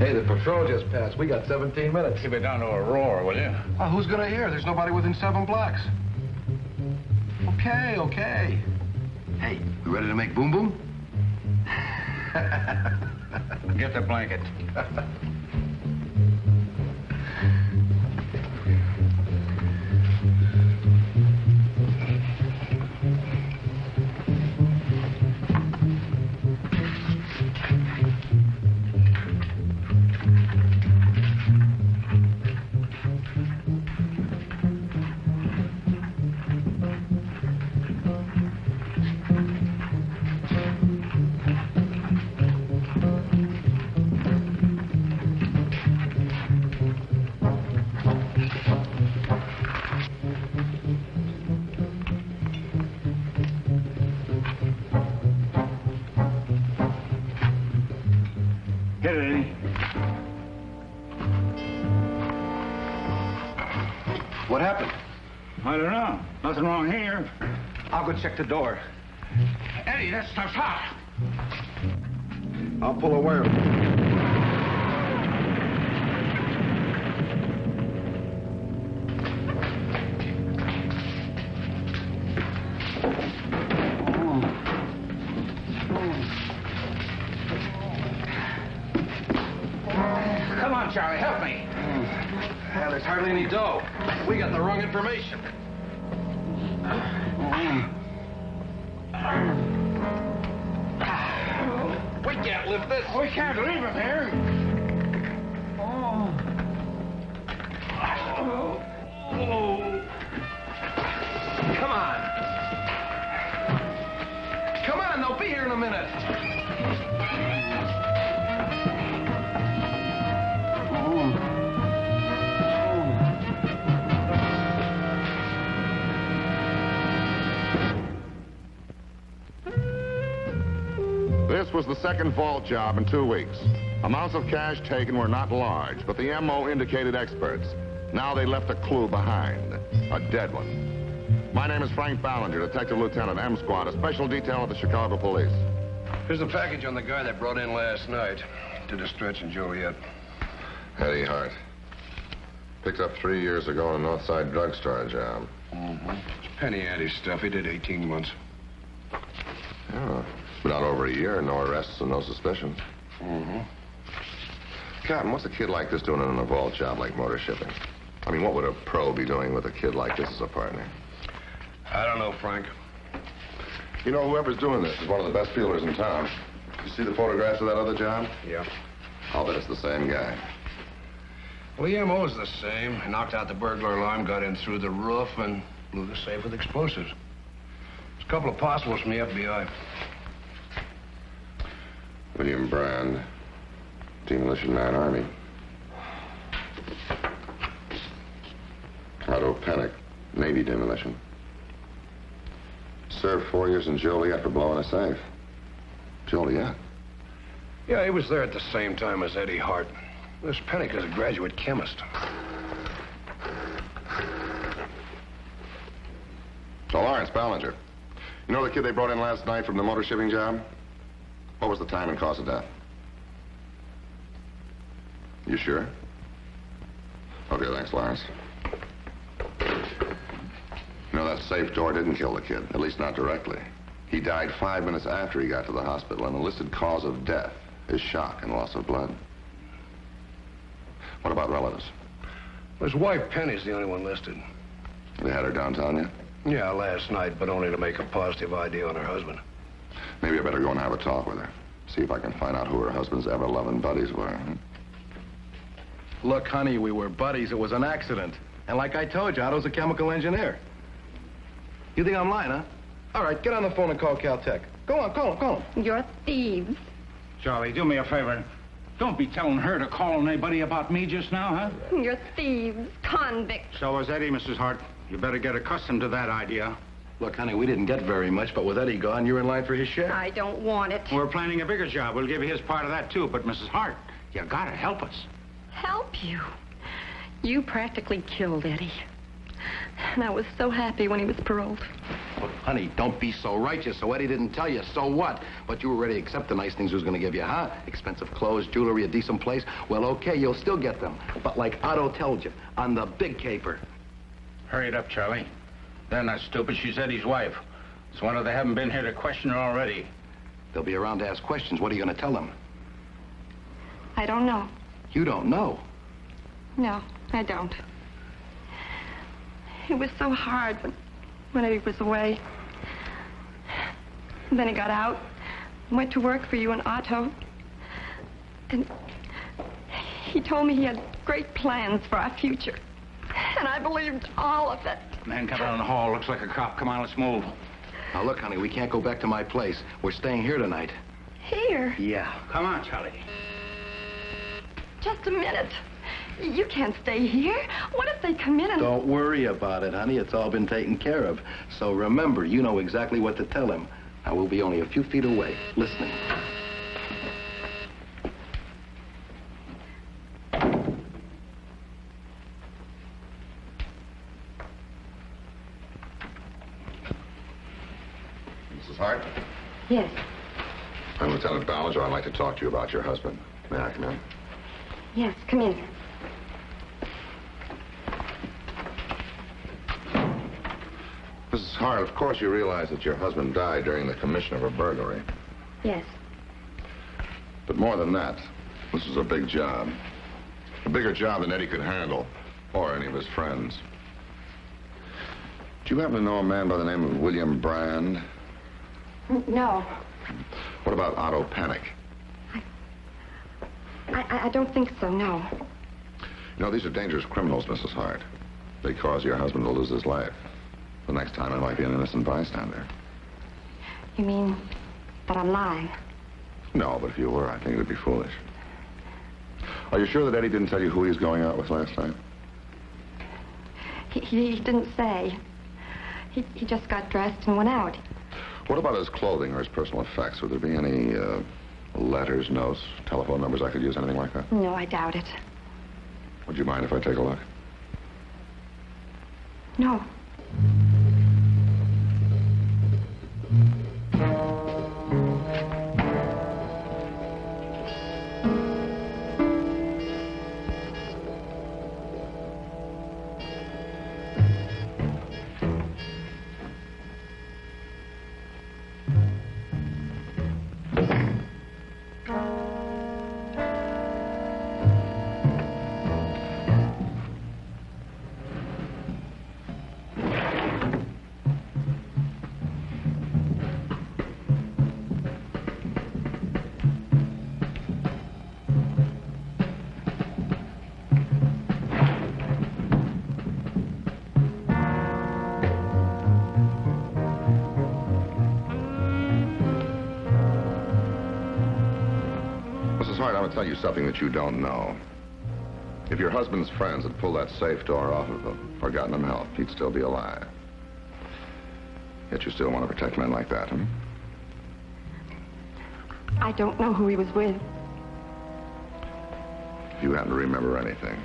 Hey, the patrol just passed. We got 17 minutes. Keep it down to a roar, will you? Oh, who's gonna hear? There's nobody within 7 blocks. Okay. Hey, we ready to make boom boom? Get the blanket. Get it, Eddie. What happened? I don't know. Nothing wrong here. I'll go check the door. Eddie, that stuff's hot. I'll pull a wire. Come on, Charlie, help me. Yeah, there's hardly any dough. We got the wrong information. We can't lift this. We can't leave him here. Come on. Come on, they'll be here in a minute. This was the second vault job in 2 weeks. Amounts of cash taken were not large, but the MO indicated experts. Now they left a clue behind, a dead one. My name is Frank Ballinger, Detective Lieutenant, M Squad, a special detail of the Chicago Police. Here's a package on the guy that brought in last night. Did a stretch in Joliet. Eddie Hart. Picked up 3 years ago in a Northside drugstore job. It's penny ante stuff. He did 18 months. Oh, it's been out over a year, no arrests and no suspicions. Captain, what's a kid like this doing in a vault job like motor shipping? I mean, what would a pro be doing with a kid like this as a partner? I don't know, Frank. You know, whoever's doing this is one of the best peelers in town. You see the photographs of that other job? Yeah. I'll bet it's the same guy. Well, the MO's the same. Knocked out the burglar alarm, got in through the roof, and blew the safe with explosives. There's a couple of possibles from the FBI. William Brand, Demolition Man Army. Otto Pennick, Navy Demolition. Served 4 years in Joliet for blowing a safe. Joliet? Yeah, he was there at the same time as Eddie Hart. This Pennick is a graduate chemist. So, Lawrence Ballinger. You know the kid they brought in last night from the motor shipping job? What was the time and cause of death? You sure? Okay, thanks, Lawrence. You know, that safe door didn't kill the kid, at least not directly. He died 5 minutes after he got to the hospital, and the listed cause of death is shock and loss of blood. What about relatives? His wife, Penny's the only one listed. They had her downtown yet? Yeah, last night, but only to make a positive ID on her husband. Maybe I better go and have a talk with her. See if I can find out who her husband's ever-loving buddies were. Look, honey, we were buddies. It was an accident. And like I told you, Otto's a chemical engineer. You think I'm lying, huh? All right, get on the phone and call Caltech. Go on, call him. You're thieves. Charlie, do me a favor. Don't be telling her to call anybody about me just now, huh? You're thieves, convicts. So is Eddie, Mrs. Hart. You better get accustomed to that idea. Look, honey, we didn't get very much, but with Eddie gone, you're in line for his share. I don't want it. We're planning a bigger job. We'll give you his part of that, too. But, Mrs. Hart, you gotta help us. Help you? You practically killed Eddie. And I was so happy when he was paroled. Look, honey, don't be so righteous. So Eddie didn't tell you. So what? But you were ready to accept the nice things he was going to give you, huh? Expensive clothes, jewelry, a decent place. Well, okay, you'll still get them. But like Otto told you, on the big caper. Hurry it up, Charlie. They're not stupid. She's Eddie's wife. It's wonder they haven't been here to question her already. They'll be around to ask questions. What are you going to tell them? I don't know. You don't know. No, I don't. It was so hard when Eddie was away. And then he got out, went to work for you and Otto. And he told me he had great plans for our future. And I believed all of it. Man coming down the hall. Looks like a cop. Come on, let's move. Now, look, honey, we can't go back to my place. We're staying here tonight. Here? Yeah. Come on, Charlie. Just a minute. You can't stay here. What if they come in and... Don't worry about it, honey. It's all been taken care of. So remember, you know exactly what to tell him. Now, we'll be only a few feet away, listening. Mrs. Hart? Yes. I'm Lieutenant Ballinger. I'd like to talk to you about your husband. May I come in? Yes, come in. Mrs. Hart, of course you realize that your husband died during the commission of a burglary. Yes. But more than that, this was a big job. A bigger job than Eddie could handle, or any of his friends. Do you happen to know a man by the name of William Brand? No. What about Otto Panic? I don't think so, no. You know, these are dangerous criminals, Mrs. Hart. They cause your husband to lose his life. The next time, it might be an innocent bystander. You mean that I'm lying? No, but if you were, I think it would be foolish. Are you sure that Eddie didn't tell you who he was going out with last night? He didn't say. He just got dressed and went out. What about his clothing or his personal effects? Would there be any letters, notes, telephone numbers I could use, anything like that? No, I doubt it. Would you mind if I take a look? No. Hart, I'm going to tell you something that you don't know. If your husband's friends had pulled that safe door off of him or gotten him help, he'd still be alive. Yet you still want to protect men like that, huh? I don't know who he was with. If you happen to remember anything,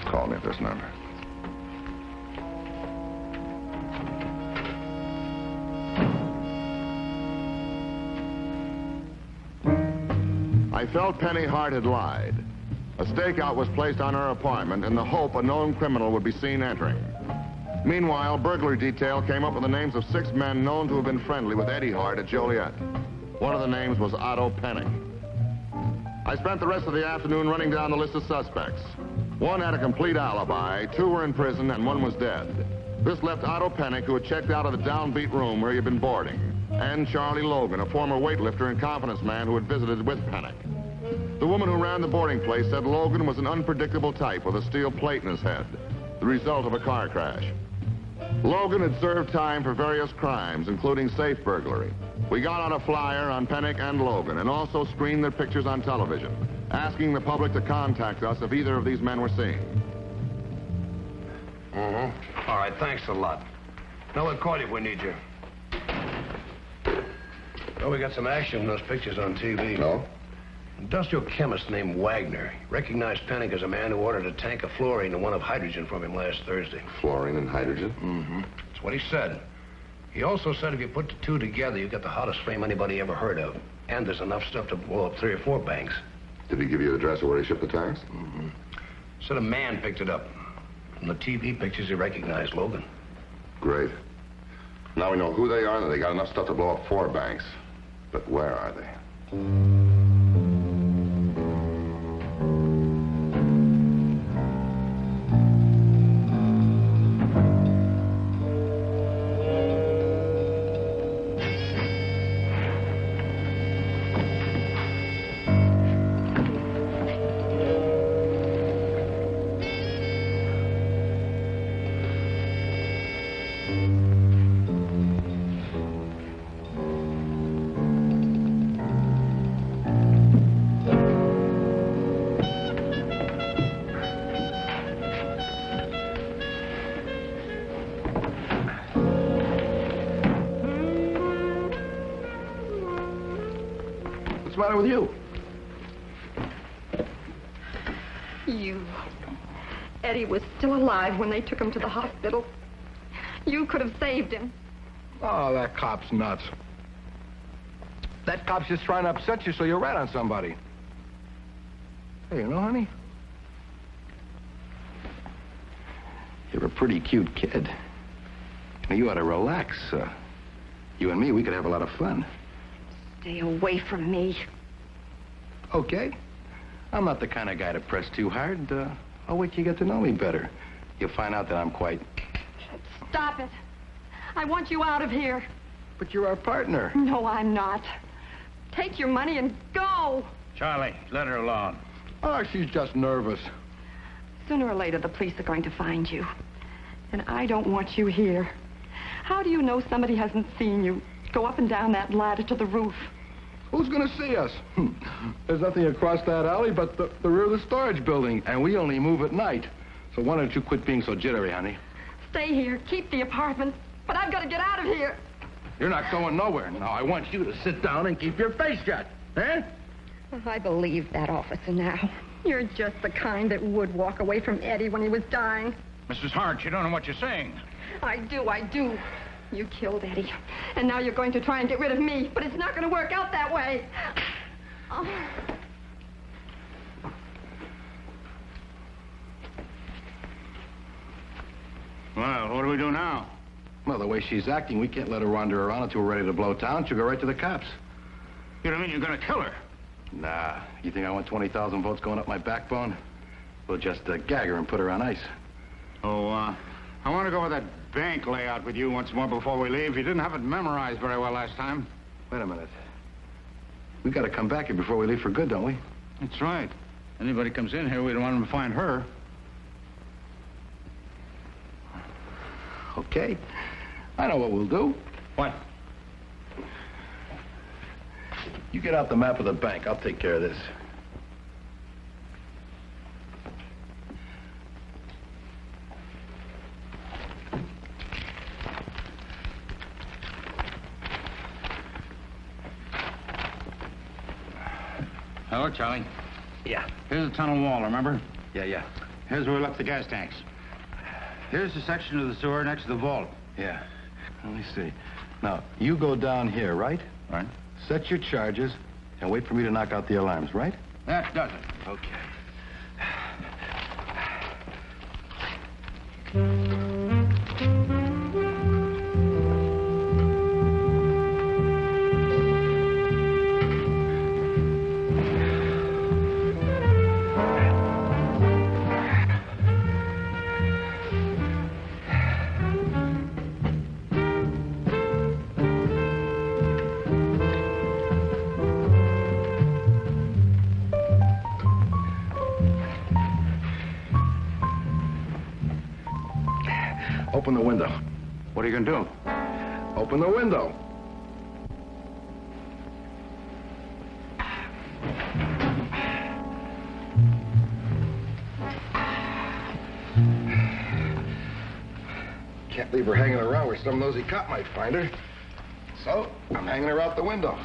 call me at this number. I felt Penny Hart had lied. A stakeout was placed on her apartment in the hope a known criminal would be seen entering. Meanwhile, burglary detail came up with the names of 6 men known to have been friendly with Eddie Hart at Joliet. One of the names was Otto Pennick. I spent the rest of the afternoon running down the list of suspects. 1 had a complete alibi, 2 were in prison, and 1 was dead. This left Otto Pennick, who had checked out of the downbeat room where he had been boarding, and Charlie Logan, a former weightlifter and confidence man who had visited with Pennick. The woman who ran the boarding place said Logan was an unpredictable type with a steel plate in his head, the result of a car crash. Logan had served time for various crimes, including safe burglary. We got out a flyer on Pennick and Logan and also screened their pictures on television, asking the public to contact us if either of these men were seen. All right, thanks a lot. Now we'll call you if we need you. Well, we got some action in those pictures on TV. No? Industrial chemist named Wagner. He recognized Pennick as a man who ordered a tank of fluorine and one of hydrogen from him last Thursday. Fluorine and hydrogen? Mm-hmm. That's what he said. He also said if you put the two together, you get the hottest flame anybody ever heard of. And there's enough stuff to blow up 3 or 4 banks. Did he give you the address of where he shipped the tanks? Mm-hmm. Said a man picked it up. From the TV pictures, he recognized Logan. Great. Now we know who they are and that they got enough stuff to blow up 4 banks. But where are they? What's the matter with you? Eddie was still alive when they took him to the hospital. You could have saved him. Oh, that cop's nuts. That cop's just trying to upset you so you rat on somebody. Hey, you know, honey? You're a pretty cute kid. Now, you ought to relax. You and me, we could have a lot of fun. Stay away from me. Okay. I'm not the kind of guy to press too hard. I'll wait till you get to know me better. You'll find out that I'm quite... Stop it. I want you out of here. But you're our partner. No, I'm not. Take your money and go. Charlie, let her alone. Oh, she's just nervous. Sooner or later, the police are going to find you. And I don't want you here. How do you know somebody hasn't seen you go up and down that ladder to the roof? Who's going to see us? There's nothing across that alley but the rear of the storage building, and we only move at night. So why don't you quit being so jittery, honey? Stay here. Keep the apartment. But I've got to get out of here. You're not going nowhere. Now, I want you to sit down and keep your face shut. Eh? I believe that officer now. You're just the kind that would walk away from Eddie when he was dying. Mrs. Hart, you don't know what you're saying. I do. You killed Eddie. And now you're going to try and get rid of me. But it's not going to work out that way. Oh. Well, what do we do now? Well, the way she's acting, we can't let her wander around until we're ready to blow town. She'll go right to the cops. You don't mean you're going to kill her? Nah. You think I want 20,000 votes going up my backbone? We'll just gag her and put her on ice. Oh, I want to go over that bank layout with you once more before we leave. You didn't have it memorized very well last time. Wait a minute. We've got to come back here before we leave for good, don't we? That's right. Anybody comes in here, we don't want them to find her. Okay. I know what we'll do. What? You get out the map of the bank. I'll take care of this. Hello, Charlie. Yeah. Here's the tunnel wall, remember? Yeah. Here's where we left the gas tanks. Here's the section of the sewer next to the vault. Yeah. Let me see. Now, you go down here, right? Right. Set your charges and wait for me to knock out the alarms, right? That does it. Okay. Open the window. What are you going to do? Open the window. Can't leave her hanging around where some nosy cop might find her. So, I'm hanging her out the window.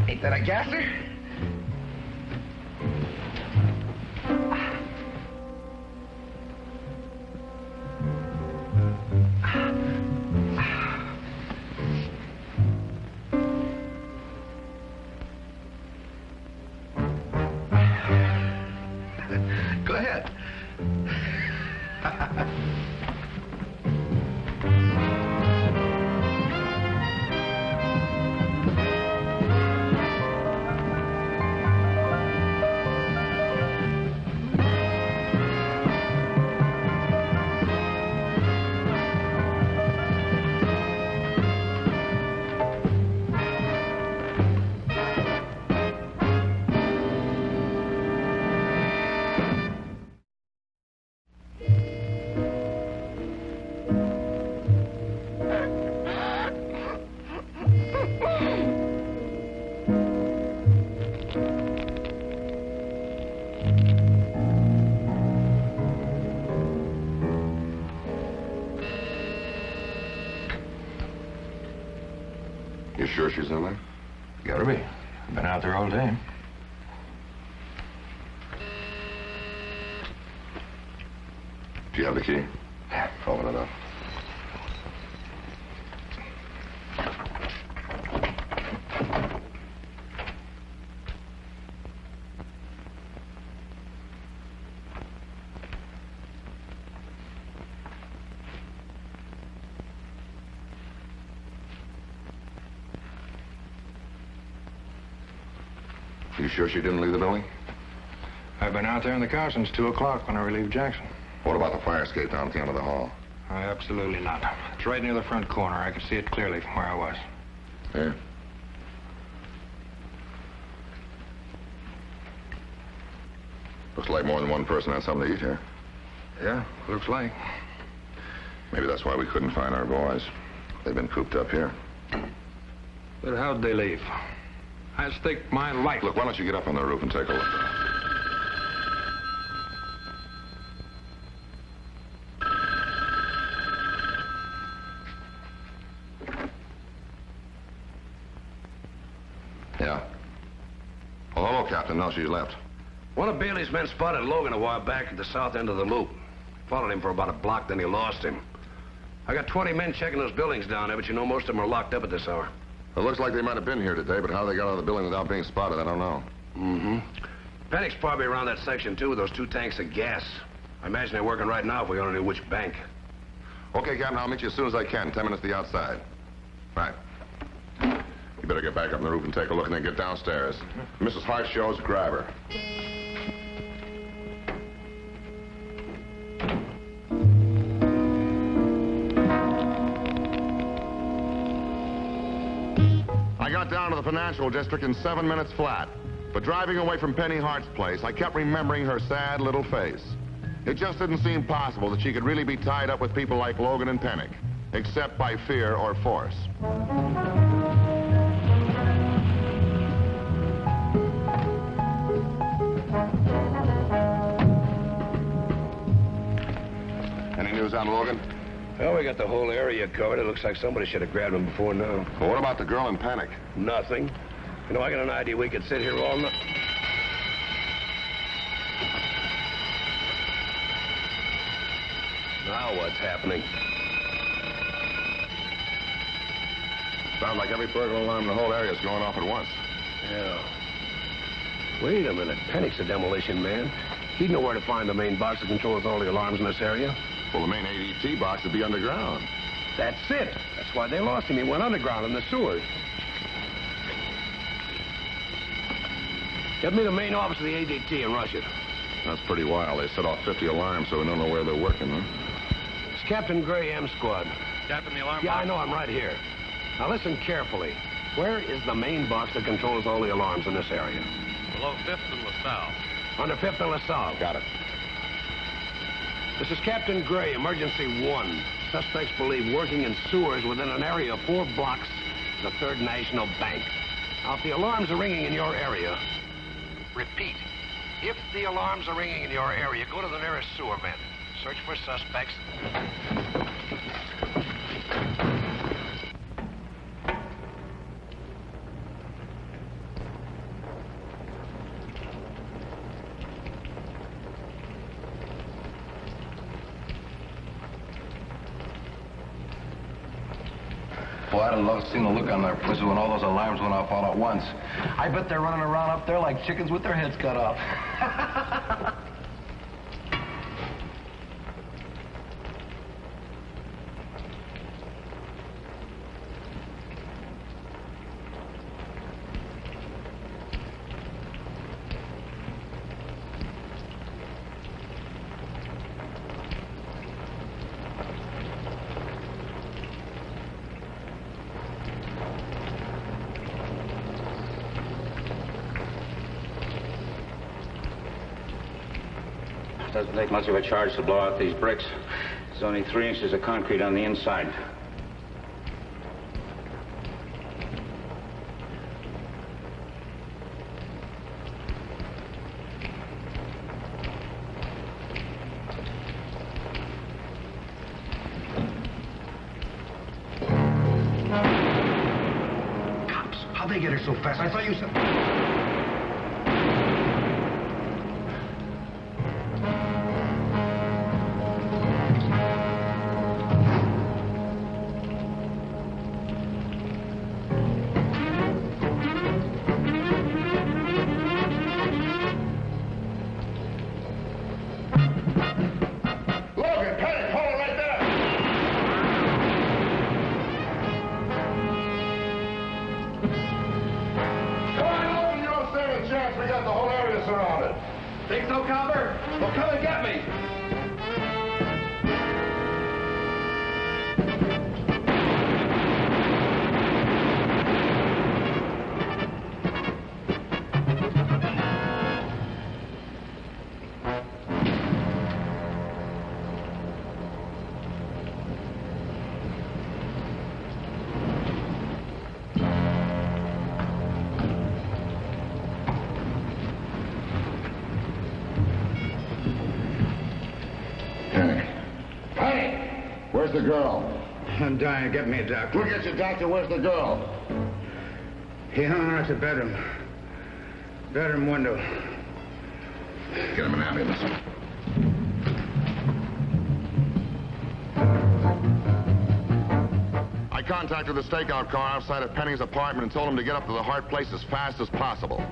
Ain't that a gasser? Go ahead. You sure she's in there? Gotta be. Been out there all day. Do you have the key? Yeah. Open it up. You sure she didn't leave the building? I've been out there in the car since 2 o'clock when I relieved Jackson. What about the fire escape down at the end of the hall? Absolutely not. It's right near the front corner. I can see it clearly from where I was. Yeah. Looks like more than one person had something to eat here. Yeah, looks like. Maybe that's why we couldn't find our boys. They've been cooped up here. But how'd they leave? I stake my life. Look, why don't you get up on the roof and take a look? Yeah. Oh, hello, Captain. No, she's left. One of Bailey's men spotted Logan a while back at the south end of the loop. Followed him for about a block, then he lost him. I got 20 men checking those buildings down there, but you know most of them are locked up at this hour. It looks like they might have been here today, but how they got out of the building without being spotted, I don't know. Mm-hmm. Pennick's probably around that section, too, with those 2 tanks of gas. I imagine they're working right now if we only knew which bank. Okay, Captain, I'll meet you as soon as I can. 10 minutes to the outside. Right. You better get back up on the roof and take a look and then get downstairs. Mrs. Hart shows, grab her. I got down to the financial district in 7 minutes flat. But driving away from Penny Hart's place, I kept remembering her sad little face. It just didn't seem possible that she could really be tied up with people like Logan and Pennick, except by fear or force. Any news on Logan? Well, we got the whole area covered. It looks like somebody should have grabbed him before now. Well, what about the girl in Pennick? Nothing. You know, I got an idea we could sit here all night. Now what's happening? Sounds like every burglar alarm in the whole area is going off at once. Yeah. Wait a minute. Pennick's a demolition man. He'd know where to find the main box that controls all the alarms in this area. Well, the main ADT box would be underground. That's it. That's why they lost him. He went underground in the sewers. Get me the main office of the ADT and rush it. That's pretty wild. They set off 50 alarms, so we don't know where they're working, huh? It's Captain Gray, M Squad. Captain, the alarm Yeah, box. I know. I'm right here. Now listen carefully. Where is the main box that controls all the alarms in this area? Below 5th and LaSalle. Under 5th and LaSalle. Got it. This is Captain Gray, Emergency 1. Suspects believed working in sewers within an area of 4 blocks of the Third National Bank. Now, if the alarms are ringing in your area, repeat, If the alarms are ringing in your area, go to the nearest sewer vent. Search for suspects. Boy, I'd have loved to seen the look on their faces when all those alarms went off all at once. I bet they're running around up there like chickens with their heads cut off. Doesn't take much of a charge to blow out these bricks. There's only 3 inches of concrete on the inside. Cops, how'd they get here so fast? I thought you said... Think so, Copper? Well, come and get me. Where's the girl? I'm dying. Get me a doctor. Look at your doctor. Where's the girl? He hung her at the bedroom. Bedroom window. Get him an ambulance. I contacted the stakeout car outside of Penny's apartment and told him to get up to the Hart place as fast as possible.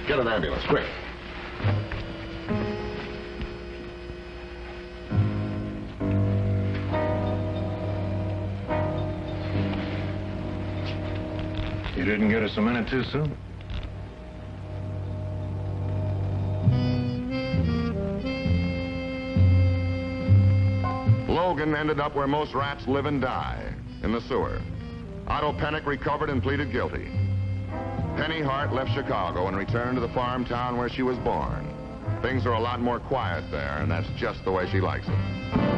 Get an ambulance, quick. You didn't get us a minute too soon? Logan ended up where most rats live and die, in the sewer. Otto Pennick recovered and pleaded guilty. Penny Hart left Chicago and returned to the farm town where she was born. Things are a lot more quiet there, and that's just the way she likes it.